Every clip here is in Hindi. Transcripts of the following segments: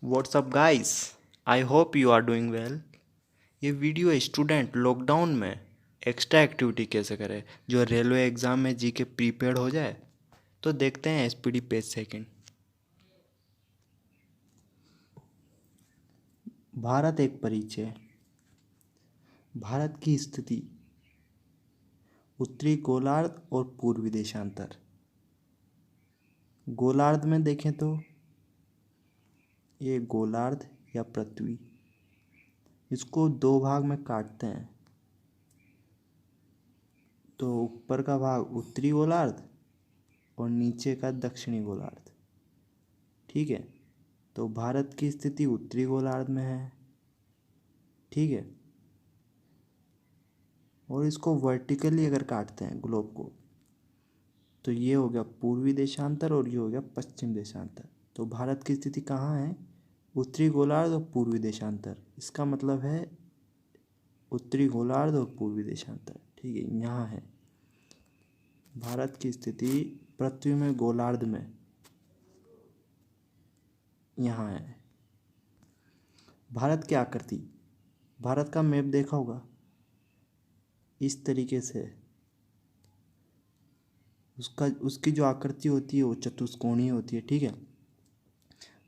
WhatsApp guys, I hope you are doing well. ये वीडियो स्टूडेंट लॉकडाउन में एक्स्ट्रा एक्टिविटी कैसे करे जो रेलवे एग्ज़ाम में जी के प्रीपेड हो जाए। तो देखते हैं एसपीडी पेज सेकंड। भारत एक परिचय। भारत की स्थिति, उत्तरी गोलार्ध और पूर्वी देशांतर। गोलार्ध में देखें तो ये गोलार्ध या पृथ्वी, इसको दो भाग में काटते हैं तो ऊपर का भाग उत्तरी गोलार्ध और नीचे का दक्षिणी गोलार्ध। ठीक है, तो भारत की स्थिति उत्तरी गोलार्ध में है। ठीक है, और इसको वर्टिकली अगर काटते हैं ग्लोब को तो ये हो गया पूर्वी देशांतर और ये हो गया पश्चिम देशांतर। तो भारत की स्थिति कहाँ है? उत्तरी गोलार्ध और पूर्वी देशांतर। इसका मतलब है उत्तरी गोलार्ध और पूर्वी देशांतर। ठीक है, यहाँ है भारत की स्थिति पृथ्वी में गोलार्ध में, यहाँ है। भारत की आकृति, भारत का मैप देखा होगा इस तरीके से, उसकी जो आकृति होती है वो चतुष्कोणीय होती है। ठीक है,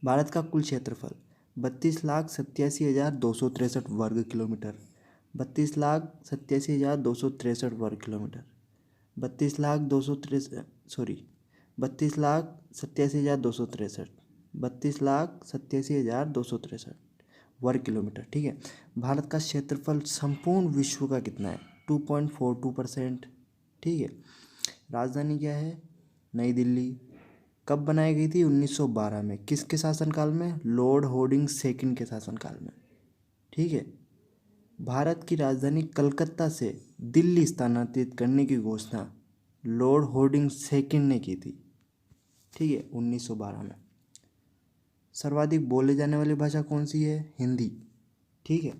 भारत का कुल क्षेत्रफल 32,87,263 वर्ग किलोमीटर। 32,87,263 वर्ग किलोमीटर। 32,87,263 वर्ग किलोमीटर। ठीक है, भारत का क्षेत्रफल संपूर्ण विश्व का कितना है? 2.42%। ठीक है, राजधानी क्या है? नई दिल्ली। कब बनाई गई थी? 1912 में। किसके शासनकाल में? लॉर्ड होर्डिंग सेकंड के शासनकाल में। ठीक है, भारत की राजधानी कलकत्ता से दिल्ली स्थानांतरित करने की घोषणा लॉर्ड होर्डिंग सेकंड ने की थी। ठीक है, 1912 में। सर्वाधिक बोले जाने वाली भाषा कौन सी है? हिंदी। ठीक है,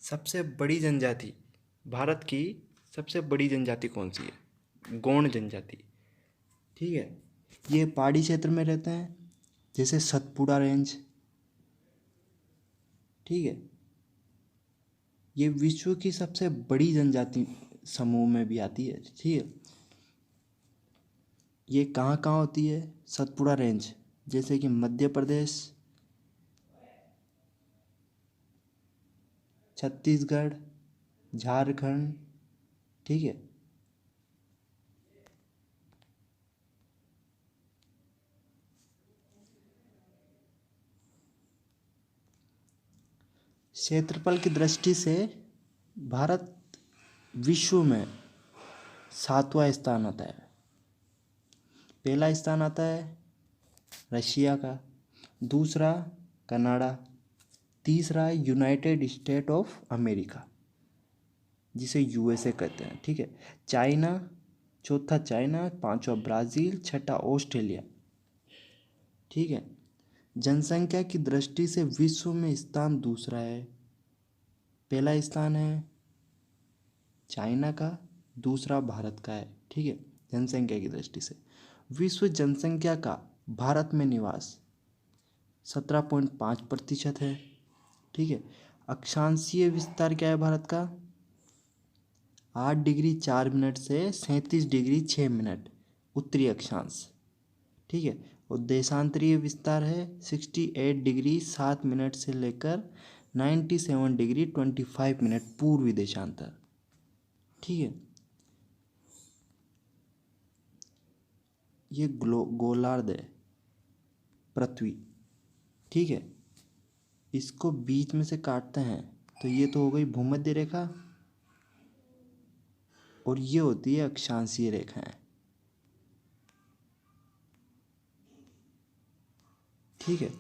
सबसे बड़ी जनजाति, भारत की सबसे बड़ी जनजाति कौन सी है? गौंड जनजाति। ठीक है, ये पहाड़ी क्षेत्र में रहते हैं जैसे सतपुड़ा रेंज। ठीक है, ये विश्व की सबसे बड़ी जनजाति समूह में भी आती है। ठीक है, ये कहाँ कहाँ होती है? सतपुड़ा रेंज जैसे कि मध्य प्रदेश, छत्तीसगढ़, झारखंड। ठीक है, क्षेत्रफल की दृष्टि से भारत विश्व में 7वां स्थान आता है। पहला स्थान आता है रशिया का, दूसरा कनाडा, तीसरा यूनाइटेड स्टेट ऑफ अमेरिका जिसे यूएसए कहते हैं। ठीक है, चाइना, चौथा चाइना, पांचवा ब्राज़ील, छठा ऑस्ट्रेलिया। ठीक है, जनसंख्या की दृष्टि से विश्व में स्थान दूसरा है। पहला स्थान है चाइना का, दूसरा भारत का है। ठीक है, जनसंख्या की दृष्टि से विश्व जनसंख्या का भारत में निवास 17.5% है। ठीक है, अक्षांशीय विस्तार क्या है भारत का? 8 डिग्री 4 मिनट से 37 डिग्री 6 मिनट उत्तरी अक्षांश। ठीक है, और देशांतरीय विस्तार है 68 डिग्री 7 मिनट से लेकर 97 डिग्री 25 मिनट पूर्वी देशांतर। ठीक है, ये गोलार्ध है पृथ्वी। ठीक है, इसको बीच में से काटते हैं तो ये तो हो गई भूमध्य रेखा और ये होती है अक्षांशीय रेखाएं। ठीक है,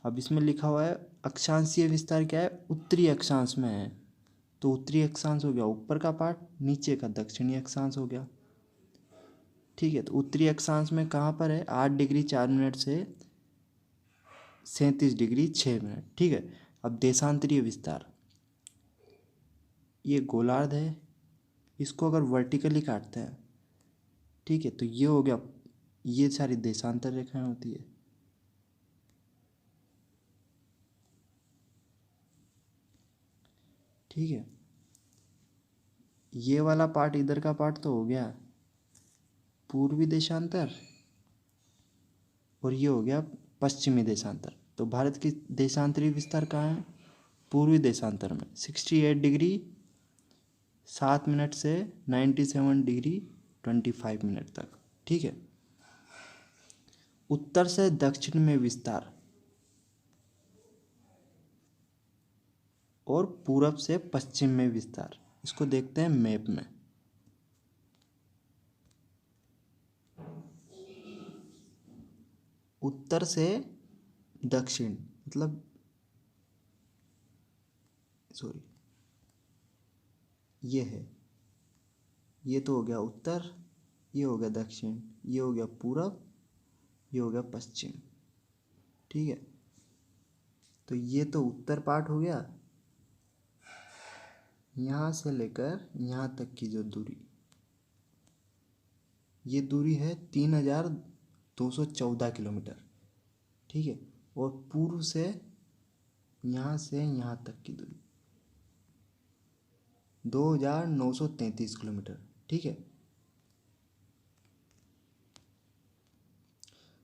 अब इसमें लिखा हुआ है अक्षांशीय विस्तार क्या है? उत्तरी अक्षांश में है। तो उत्तरी अक्षांश हो गया ऊपर का पार्ट, नीचे का दक्षिणी अक्षांश हो गया। ठीक है, तो उत्तरी अक्षांश में कहाँ पर है? 8 डिग्री 4 मिनट से 37 डिग्री 6 मिनट। ठीक है, अब देशांतरीय विस्तार, ये गोलार्ध है, इसको अगर वर्टिकली काटते हैं, ठीक है, तो ये हो गया, ये सारी देशांतर रेखाएं होती है। ठीक है, ये वाला पार्ट, इधर का पार्ट तो हो गया पूर्वी देशांतर, और ये हो गया पश्चिमी देशांतर। तो भारत की देशांतरी विस्तार कहाँ है? पूर्वी देशांतर में 68 डिग्री 7 मिनट से 97 डिग्री 25 मिनट तक। ठीक है, उत्तर से दक्षिण में विस्तार और पूरब से पश्चिम में विस्तार, इसको देखते हैं मैप में। उत्तर से दक्षिण मतलब सॉरी, ये है, ये तो हो गया उत्तर, ये हो गया दक्षिण, ये हो गया पूरब, ये हो गया पश्चिम। ठीक है, तो ये तो उत्तर पार्ट हो गया। यहाँ से लेकर यहाँ तक की जो दूरी, ये दूरी है 3214 किलोमीटर। ठीक है, और पूर्व से यहाँ तक की दूरी 2933 किलोमीटर। ठीक है,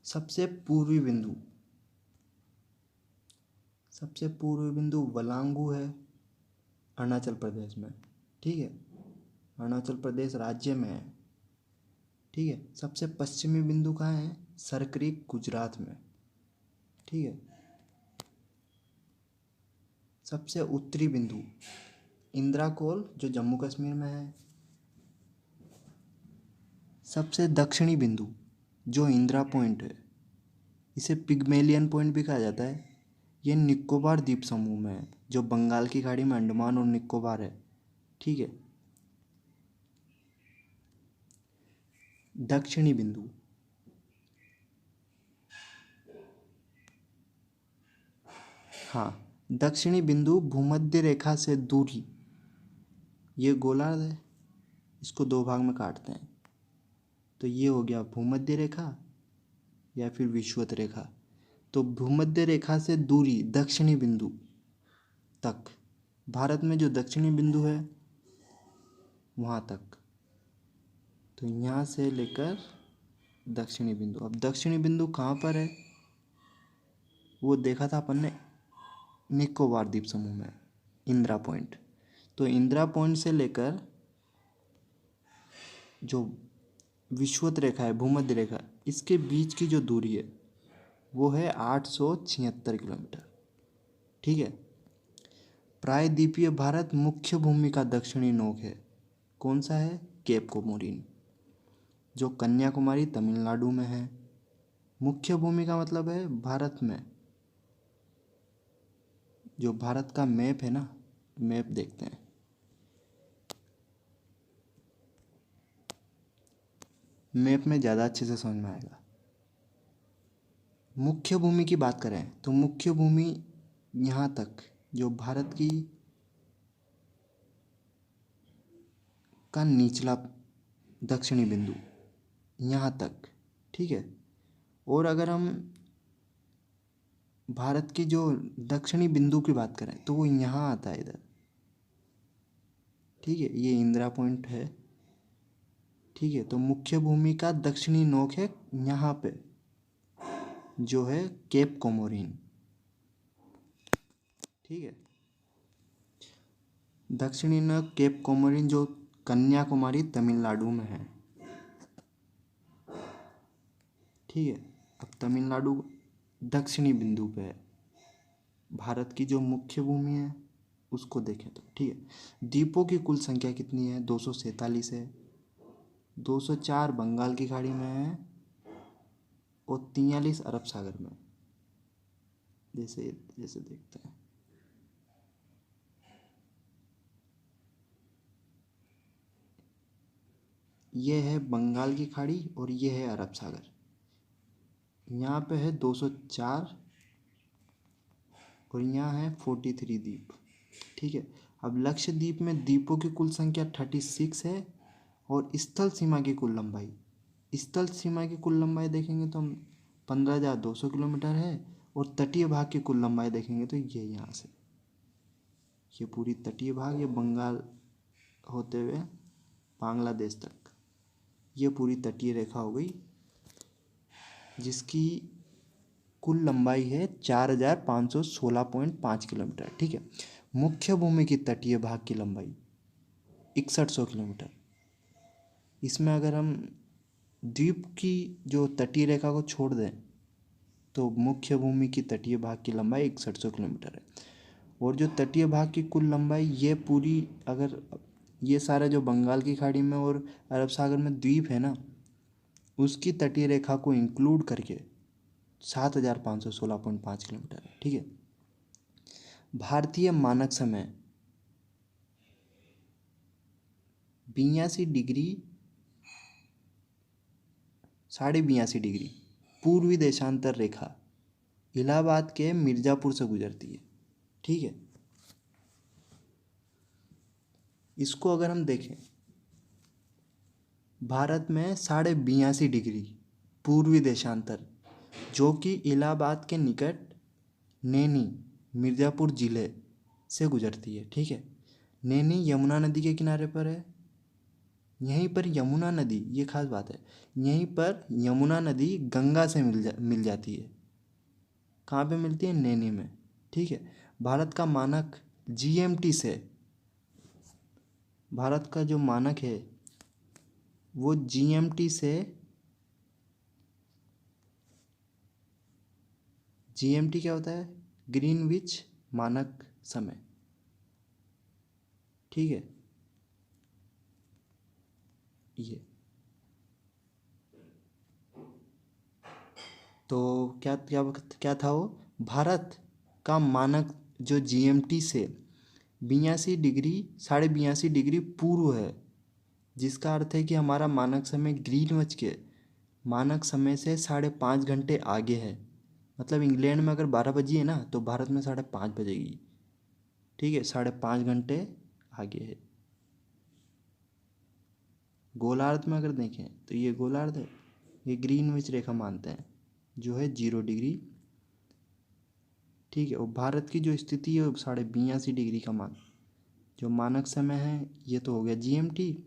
सबसे पूर्वी बिंदु वलांगू है अरुणाचल प्रदेश में। ठीक है, अरुणाचल प्रदेश राज्य में है। ठीक है, सबसे पश्चिमी बिंदु कहाँ है? सरक्रीक गुजरात में। ठीक है, सबसे उत्तरी बिंदु इंद्राकोल जो जम्मू कश्मीर में है। सबसे दक्षिणी बिंदु जो इंदिरा पॉइंट है, इसे पिग्मेलियन पॉइंट भी कहा जाता है, ये निकोबार द्वीप समूह में है जो बंगाल की खाड़ी में अंडमान और निकोबार है। ठीक है, दक्षिणी बिंदु दक्षिणी बिंदु भूमध्य रेखा से दूरी, ये गोलार्ध है, इसको दो भाग में काटते हैं, तो ये हो गया भूमध्य रेखा या फिर विषुवत रेखा। तो भूमध्य रेखा से दूरी दक्षिणी बिंदु तक, भारत में जो दक्षिणी बिंदु है वहाँ तक, तो यहाँ से लेकर दक्षिणी बिंदु। अब दक्षिणी बिंदु कहाँ पर है वो देखा था अपन ने, निकोबार द्वीप समूह में, इंदिरा पॉइंट। तो इंदिरा पॉइंट से लेकर जो विषुवत रेखा है, भूमध्य रेखा, इसके बीच की जो दूरी है वो है 876 किलोमीटर। ठीक है, प्रायद्वीपीय भारत मुख्य भूमि का दक्षिणी नोक है, कौन सा है? केप कोमोरिन, जो कन्याकुमारी तमिलनाडु में है। मुख्य भूमि का मतलब है भारत में, जो भारत का मैप है ना, मैप देखते हैं। मैप में ज़्यादा अच्छे से समझ में आएगा। मुख्य भूमि की बात करें तो मुख्य भूमि यहाँ तक, जो भारत की का निचला दक्षिणी बिंदु यहाँ तक। ठीक है, और अगर हम भारत की जो दक्षिणी बिंदु की बात करें तो वो यहाँ आता है इधर। ठीक है, ये इंदिरा पॉइंट है। ठीक है, तो मुख्य भूमि का दक्षिणी नोक है यहाँ पे, जो है केप कोमोरिन। ठीक है, दक्षिणी नोक केप कोमोरिन जो कन्याकुमारी तमिलनाडु में है। ठीक है, अब तमिलनाडु दक्षिणी बिंदु पे है, भारत की जो मुख्य भूमि है उसको देखें तो। ठीक है, द्वीपों की कुल संख्या कितनी है? 247 है। 204 बंगाल की खाड़ी में है और 43 अरब सागर में। जैसे जैसे देखते हैं, ये है बंगाल की खाड़ी और ये है अरब सागर। यहाँ पे है 204 और यहाँ है 43 द्वीप। ठीक है, अब लक्षद्वीप में द्वीपों की कुल संख्या 36 है और स्थल सीमा की कुल लंबाई, स्थल सीमा की कुल लंबाई देखेंगे तो हम 15,200 किलोमीटर है, और तटीय भाग की कुल लंबाई देखेंगे तो ये यहाँ से ये पूरी तटीय भाग, ये बंगाल होते हुए बांग्लादेश तक, ये पूरी तटीय रेखा हो गई, जिसकी कुल लंबाई है 4516.5 किलोमीटर। ठीक है। मुख्य भूमि की तटीय भाग की लंबाई 6100 किलोमीटर। इसमें अगर हम द्वीप की जो तटीय रेखा को छोड़ दें तो मुख्य भूमि की तटीय भाग की लंबाई 6100 किलोमीटर है। और जो तटीय भाग की कुल लंबाई, ये पूरी, अगर ये सारा जो बंगाल की खाड़ी में और अरब सागर में द्वीप है ना, उसकी तटीय रेखा को इंक्लूड करके 7516.5 किलोमीटर है। ठीक है। भारतीय मानक समय 82 डिग्री 82.5 डिग्री पूर्वी देशांतर रेखा इलाहाबाद के मिर्ज़ापुर से गुजरती है। ठीक है। इसको अगर हम देखें, भारत में 82.5 डिग्री पूर्वी देशांतर, जो कि इलाहाबाद के निकट नैनी मिर्ज़ापुर ज़िले से गुजरती है। ठीक है। नैनी यमुना नदी के किनारे पर है। यहीं पर यमुना नदी, ये खास बात है, यहीं पर यमुना नदी गंगा से मिल जाती है। कहाँ पे मिलती है? नैनी में। ठीक है। भारत का मानक जीएमटी से, भारत का जो मानक है वो जीएमटी से, जीएमटी क्या होता है? ग्रीनविच मानक समय। ठीक है। ये तो क्या क्या क्या था वो? भारत का मानक जो जीएमटी से 82 डिग्री पूर्व है, जिसका अर्थ है कि हमारा मानक समय ग्रीनविच के मानक समय से 5.5 घंटे आगे है। मतलब इंग्लैंड में अगर 12 बजी है ना, तो भारत में 5:30 बजेगी। ठीक है। 5.5 घंटे आगे है। गोलार्ध में अगर देखें तो ये गोलार्ध है, ये ग्रीनविच रेखा मानते हैं, जो है 0 डिग्री। ठीक है। और भारत की जो स्थिति है वो 82.5 डिग्री का जो मानक समय है, ये तो हो गया जीएमटी,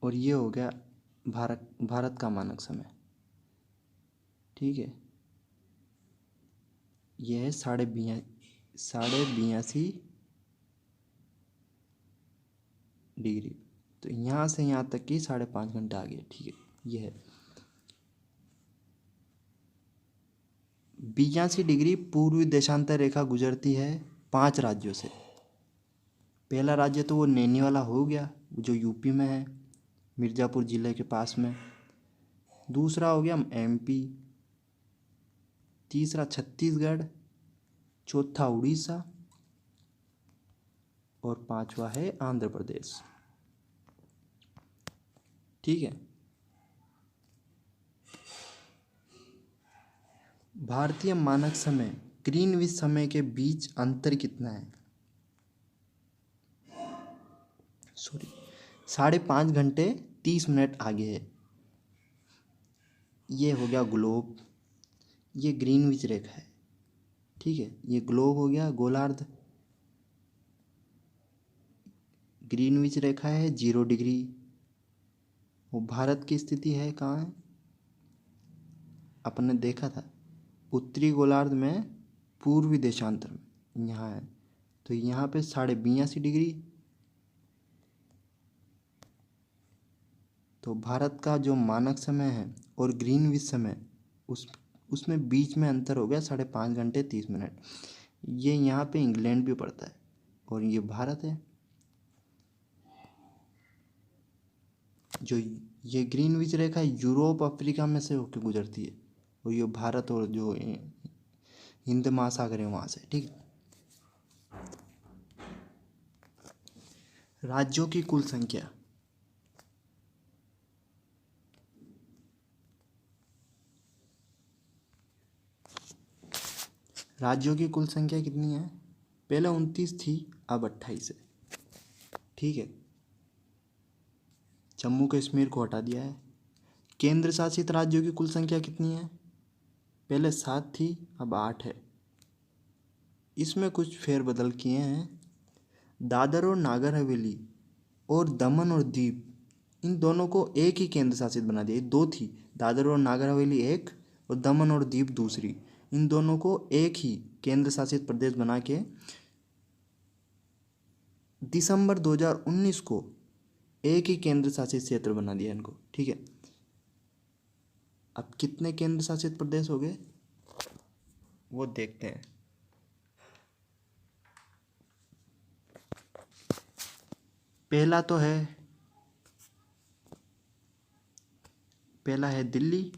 और ये हो गया भारत का मानक समय। ठीक है। ये है 82.5 डिग्री। तो यहाँ से यहाँ तक की 5.5 घंटे आगे। ठीक है। ये है 82 डिग्री पूर्वी देशांतर रेखा गुजरती है 5 राज्यों से। पहला राज्य तो वो नैनी वाला हो गया, जो यूपी में है, मिर्ज़ापुर ज़िले के पास में। दूसरा हो गया एमपी, तीसरा छत्तीसगढ़, चौथा उड़ीसा, और पांचवा है आंध्र प्रदेश। ठीक है। भारतीय मानक समय ग्रीनविच समय के बीच अंतर कितना है? सॉरी, 5.5 घंटे 30 मिनट आगे है। ये हो गया ग्लोब, ये ग्रीनविच रेखा है। ठीक है। ये ग्लोब हो गया, गोलार्ध। ग्रीनविच रेखा है 0 डिग्री। वो भारत की स्थिति है कहाँ है? अपन ने देखा था उत्तरी गोलार्ध में पूर्वी देशांतर में, यहाँ है। तो यहाँ पे 82.5 डिग्री। तो भारत का जो मानक समय है और ग्रीनविच समय, उसमें बीच में अंतर हो गया 5.5 घंटे 30 मिनट। ये यहाँ पे इंग्लैंड भी पड़ता है और ये भारत है। जो ये ग्रीनविच रेखा यूरोप अफ्रीका में से होकर गुजरती है, और ये भारत और जो हिंद महासागर है वहाँ से। ठीक है। राज्यों की कुल संख्या, राज्यों की कुल संख्या कितनी है? पहले 29 थी, अब 28 है। ठीक है। जम्मू कश्मीर को हटा दिया है। केंद्र शासित राज्यों की कुल संख्या कितनी है? पहले 7 थी, अब 8 है। इसमें कुछ फेरबदल किए हैं। दादर और नागर हवेली और दमन और दीव, इन दोनों को एक ही केंद्र शासित बना दिया। ये दो थी, दादर और नागर हवेली एक और दमन और दीव दूसरी, इन दोनों को एक ही केंद्र शासित प्रदेश बना के दिसंबर 2019 को एक ही केंद्र शासित क्षेत्र बना दिया इनको। ठीक है, अब कितने केंद्र शासित प्रदेश हो गए वो देखते हैं। पहला है दिल्ली,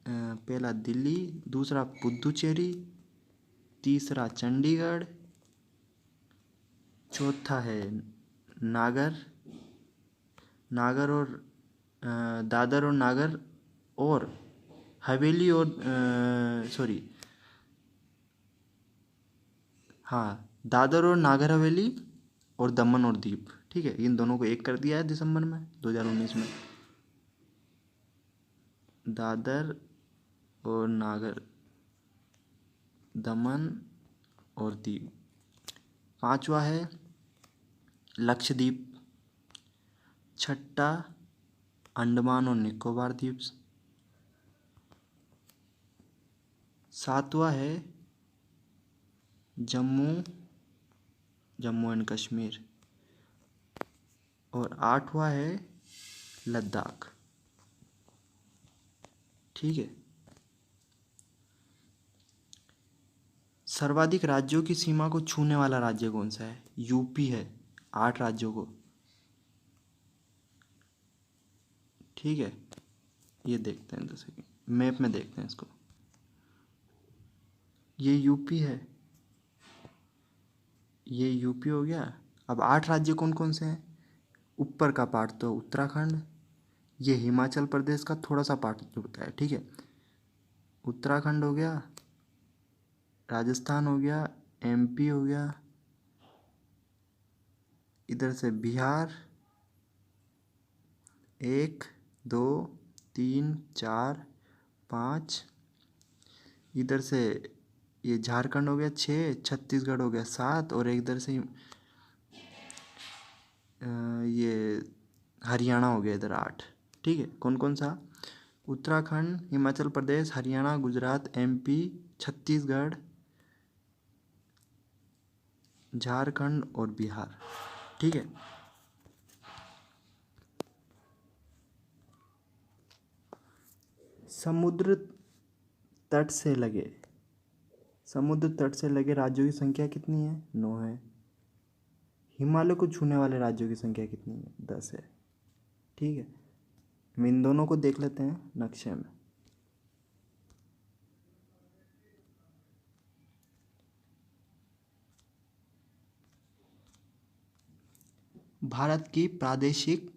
पहला दिल्ली, दूसरा पुदुचेरी, तीसरा चंडीगढ़, चौथा है नागर और दादर और नागर और हवेली और दादर और नागर हवेली और दमन और दीव। ठीक है, इन दोनों को एक कर दिया है दिसंबर में 2019 में। दादर और नागर, दमन और दीव। पांचवा है लक्षद्वीप, छठा अंडमान और निकोबार द्वीप, सातवां है जम्मू एंड कश्मीर और आठवां है लद्दाख। ठीक है, सर्वाधिक राज्यों की सीमा को छूने वाला राज्य कौन सा है? यूपी है, 8 राज्यों को। ठीक है, ये देखते हैं, जैसे कि मैप में देखते हैं इसको। ये यूपी है, ये यूपी हो गया। अब 8 राज्य कौन कौन से हैं? ऊपर का पार्ट तो उत्तराखंड, ये हिमाचल प्रदेश का थोड़ा सा पार्ट होता है। ठीक है, उत्तराखंड हो गया, राजस्थान हो गया, एमपी हो गया, इधर से बिहार 1 2 3 4 5, इधर से ये झारखंड हो गया 6, छत्तीसगढ़ हो गया 7 और एक इधर से ये हरियाणा हो गया इधर 8। ठीक है, कौन कौन सा? उत्तराखंड, हिमाचल प्रदेश, हरियाणा, गुजरात, एमपी, छत्तीसगढ़, झारखंड और बिहार। ठीक है, समुद्र तट से लगे राज्यों की संख्या कितनी है? 9 है। हिमालय को छूने वाले राज्यों की संख्या कितनी है? 10 है। ठीक है, हम इन दोनों को देख लेते हैं नक्शे में। भारत की प्रादेशिक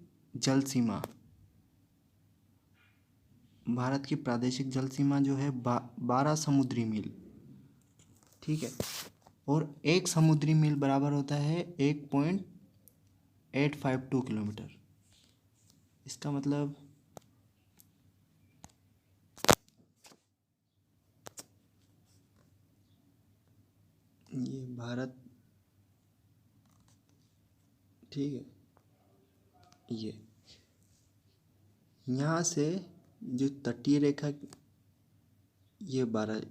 जल सीमा जो है 12 समुद्री मील। ठीक है, और 1 समुद्री मील बराबर होता है 1.852 किलोमीटर। इसका मतलब ये भारत, ठीक है, ये यहाँ से जो तटीय रेखा, ये 12,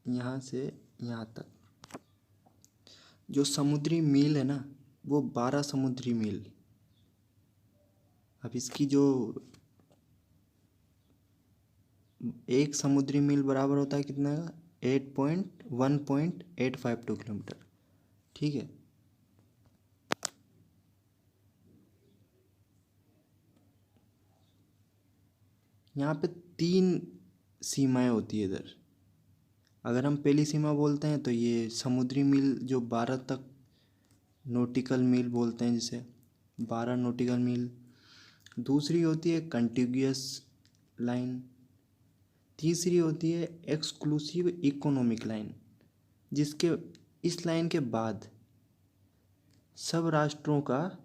यहाँ से यहाँ तक जो समुद्री मील है ना, वो 12 समुद्री मील। अब इसकी जो 1 समुद्री मील बराबर होता है कितना का? 1.852 किलोमीटर। ठीक है, यहाँ पे 3 सीमाएं होती है इधर। अगर हम पहली सीमा बोलते हैं तो ये समुद्री मील जो 12 तक, नॉटिकल मील बोलते हैं जिसे, 12 नॉटिकल मील। दूसरी होती है कंटिग्यूअस लाइन। तीसरी होती है एक्सक्लूसिव इकोनॉमिक लाइन, जिसके इस लाइन के बाद सब राष्ट्रों का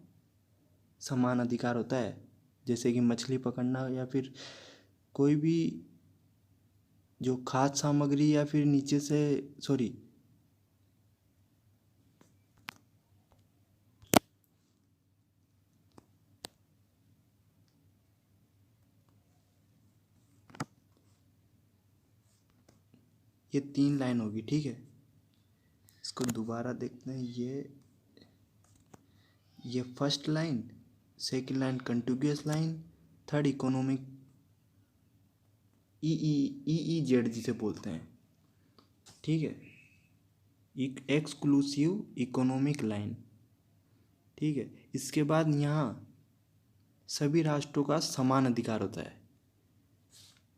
समान अधिकार होता है, जैसे कि मछली पकड़ना या फिर कोई भी जो खाद्य सामग्री या फिर नीचे से, सॉरी, ये 3 लाइन होगी, ठीक है। इसको दोबारा देखते हैं। ये first line, second line continuous line, third economic, E Z जिसे बोलते हैं, ठीक है, एक एक्सक्लूसिव इकोनॉमिक लाइन, ठीक है। इसके बाद यहाँ सभी राष्ट्रों का समान अधिकार होता है।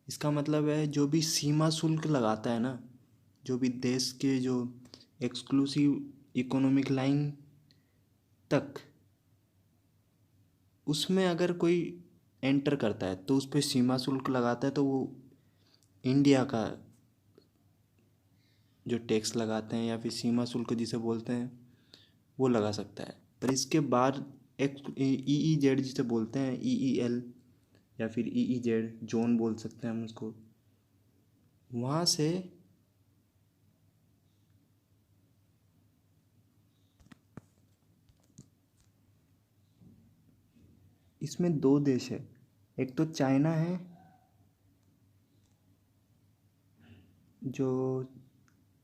इसका मतलब है जो भी सीमा शुल्क लगाता है ना, जो भी देश के जो एक्सक्लूसिव इकोनॉमिक लाइन तक, उसमें अगर कोई एंटर करता है तो उस पर सीमा शुल्क लगाता है, तो वो इंडिया का जो टैक्स लगाते हैं या फिर सीमा शुल्क जिसे बोलते हैं वो लगा सकता है। पर इसके बाद ई जेड जिसे बोलते हैं, EEL या फिर EEZ जोन बोल सकते हैं हम उसको, वहाँ से इसमें 2 देश है। एक तो चाइना है जो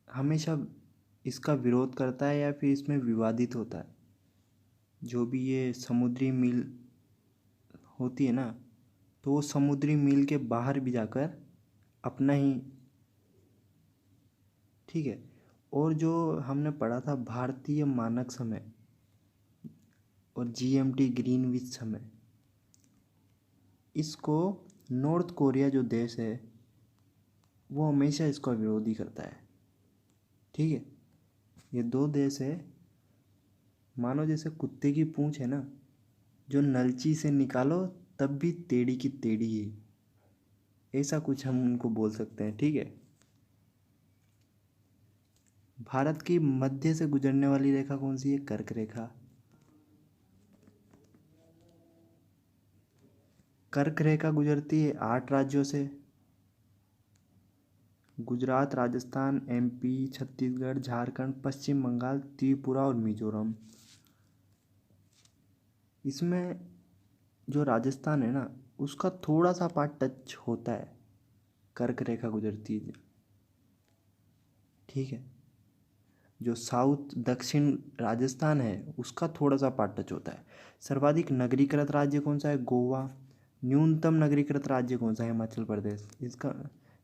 हमेशा इसका विरोध करता है या फिर इसमें विवादित होता है। जो भी ये समुद्री मील होती है ना, तो वो समुद्री मील के बाहर भी जाकर अपना ही, ठीक है। और जो हमने पढ़ा था भारतीय मानक समय और GMT ग्रीनविच समय, इसको नॉर्थ कोरिया जो देश है वो हमेशा इसका विरोध ही करता है, ठीक है। ये 2 देश है, मानो जैसे कुत्ते की पूंछ है ना, जो नलची से निकालो तब भी टेढ़ी की टेढ़ी है, ऐसा कुछ हम उनको बोल सकते हैं, ठीक है। भारत की मध्य से गुजरने वाली रेखा कौन सी है? कर्क रेखा। कर्क रेखा गुजरती है 8 राज्यों से, गुजरात, राजस्थान, MP, छत्तीसगढ़, झारखंड, पश्चिम बंगाल, त्रिपुरा और मिजोरम। इसमें जो राजस्थान है ना, उसका थोड़ा सा पार्ट टच होता है, कर्क रेखा गुजरती है, ठीक है। जो साउथ दक्षिण राजस्थान है उसका थोड़ा सा पार्ट टच होता है। सर्वाधिक नगरीकृत राज्य कौन सा है? गोवा। न्यूनतम नगरीकृत राज्य कौन सा है? हिमाचल प्रदेश। इसका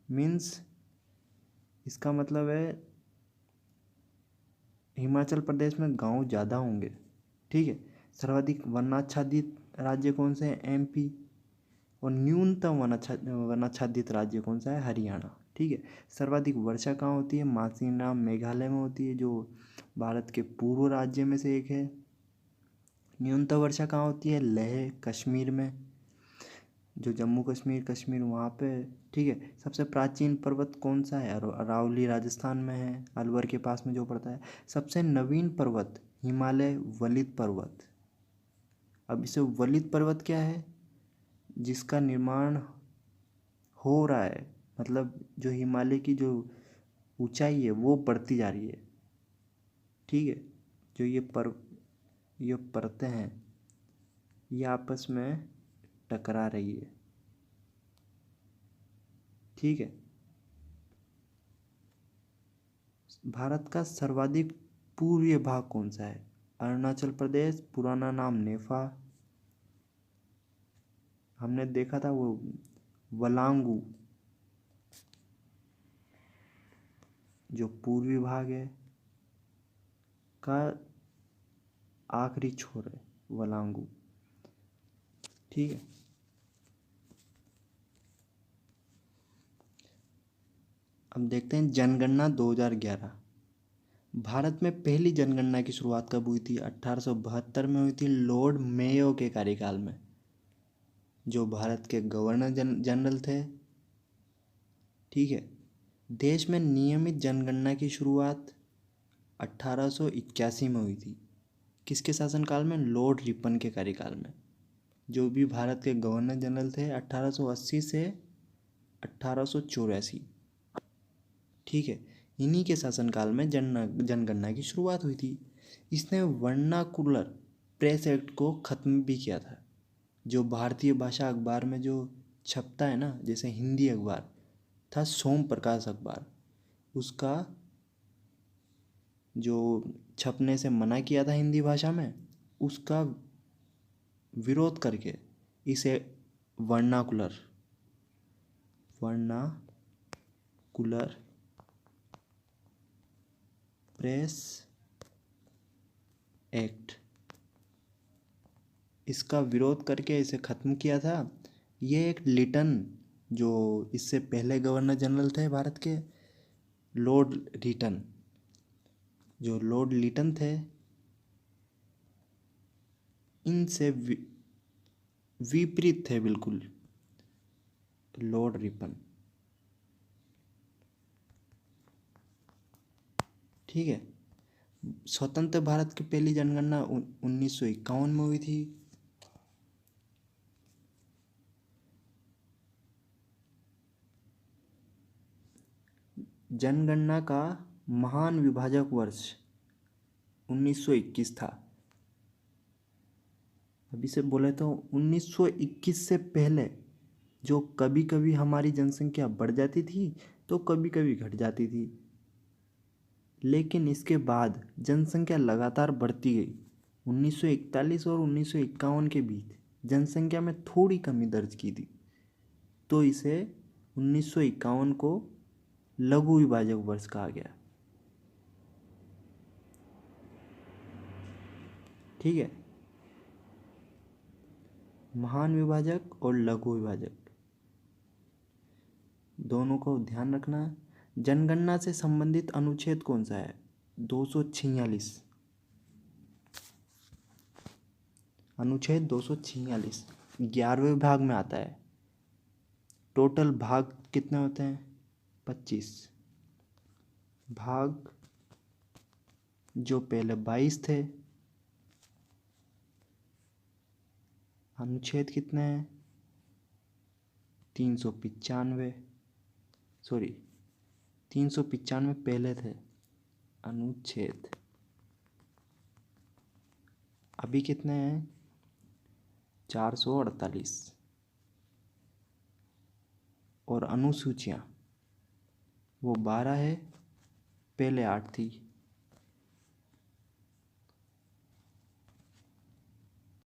मीन्स, इसका मतलब है हिमाचल प्रदेश में गांव ज़्यादा होंगे, ठीक है। सर्वाधिक वनाच्छादित राज्य कौन से हैं? MP। और न्यूनतम वनाच्छादित राज्य कौन सा है? हरियाणा, ठीक है। सर्वाधिक वर्षा कहाँ होती है? मासिनराम मेघालय में होती है, जो भारत के पूर्व राज्य में से एक है। न्यूनतम वर्षा कहाँ होती है? लेह कश्मीर में, जो जम्मू कश्मीर कश्मीर वहाँ पे, ठीक है। सबसे प्राचीन पर्वत कौन सा है? अरावली राजस्थान में है, अलवर के पास में जो पड़ता है। सबसे नवीन पर्वत हिमालय वलित पर्वत। अब इसे वलित पर्वत क्या है? जिसका निर्माण हो रहा है, मतलब जो हिमालय की जो ऊंचाई है वो बढ़ती जा रही है, ठीक है। जो ये परतें हैं ये आपस में टकरा रही है, ठीक है। भारत का सर्वाधिक पूर्वीय भाग कौन सा है? अरुणाचल प्रदेश, पुराना नाम नेफा। हमने देखा था वो वलांगू, जो पूर्वी भाग है का आखिरी छोर है, वलांगू, ठीक है। अब देखते हैं जनगणना 2011। भारत में पहली जनगणना की शुरुआत कब हुई थी? 1872 में हुई थी, लॉर्ड मेयो के कार्यकाल में, जो भारत के गवर्नर जनरल थे, ठीक है। देश में नियमित जनगणना की शुरुआत 1881 में हुई थी। किसके शासनकाल में? लॉर्ड रिपन के कार्यकाल में, जो भी भारत के गवर्नर जनरल थे 1880 से 1884। ठीक है। इन्हीं के शासनकाल में जनगणना की शुरुआत हुई थी। इसने वर्नाकुलर प्रेस एक्ट को ख़त्म भी किया था। जो भारतीय भाषा अखबार में जो छपता है ना, जैसे हिंदी अखबार था सोम प्रकाश अखबार, उसका जो छपने से मना किया था हिंदी भाषा में, उसका विरोध करके इसे वर्नाकुलर प्रेस एक्ट, इसका विरोध करके इसे ख़त्म किया था। ये एक लिटन, जो इससे पहले गवर्नर जनरल थे भारत के, लॉर्ड लिटन, जो लॉर्ड लिटन थे, इनसे विपरीत थे बिल्कुल लॉर्ड रिपन। ठीक है। स्वतंत्र भारत की पहली जनगणना 1951 में हुई थी। जनगणना का महान विभाजक वर्ष 1921 था। अभी से बोले तो 1921 से पहले जो कभी कभी हमारी जनसंख्या बढ़ जाती थी तो कभी कभी घट जाती थी, लेकिन इसके बाद जनसंख्या लगातार बढ़ती गई। 1941 और 1951 के बीच जनसंख्या में थोड़ी कमी दर्ज की थी, तो इसे 1951 को लघु विभाजक वर्ष कहा गया। ठीक है। महान विभाजक और लघु विभाजक दोनों को ध्यान रखना। जनगणना से संबंधित अनुच्छेद कौन सा है? 246। अनुच्छेद 246 11वें भाग में आता है। टोटल भाग कितने होते हैं? 25 भाग, जो पहले 22 थे। अनुच्छेद कितने हैं? 395, सॉरी 395 पहले थे अनुच्छेद, अभी कितने हैं? 448। और अनुसूचियाँ वो 12 है, पहले 8 थी।